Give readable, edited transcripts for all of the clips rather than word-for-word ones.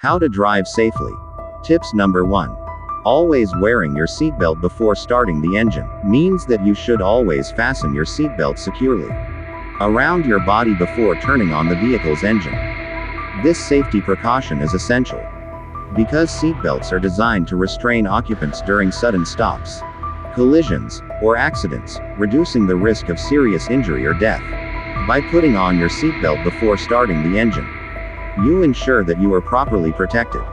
How to drive safely. Tips number 1. Always wearing your seatbelt before starting the engine means that you should always fasten your seatbelt securely around your body before turning on the vehicle's engine. This safety precaution is essential because seatbelts are designed to restrain occupants during sudden stops, collisions, or accidents, reducing the risk of serious injury or death. By putting on your seatbelt before starting the engine, you ensure that you are properly protected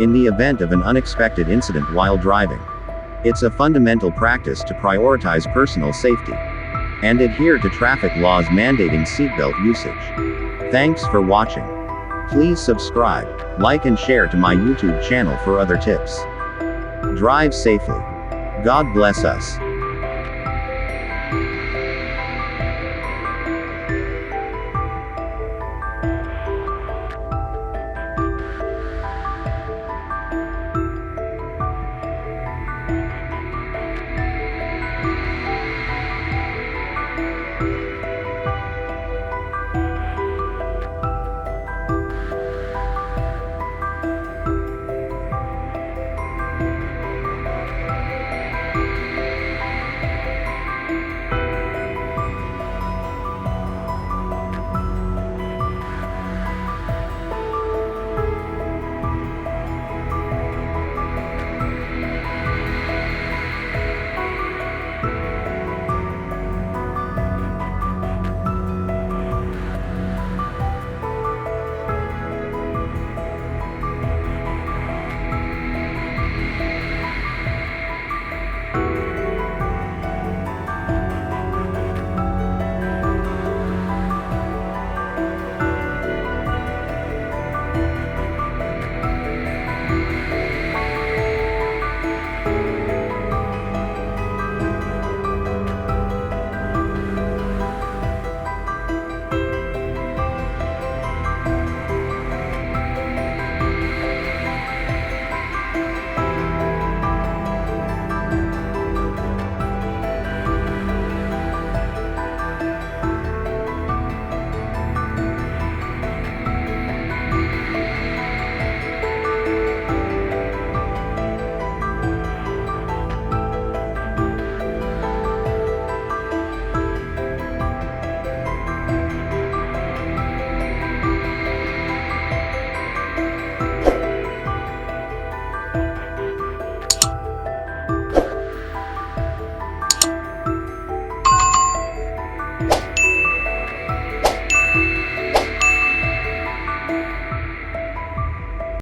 in the event of an unexpected incident while driving. It's a fundamental practice to prioritize personal safety and adhere to traffic laws mandating seatbelt usage. Thanks for watching. Please subscribe, like and share to my YouTube channel for other tips. Drive safely. God bless us.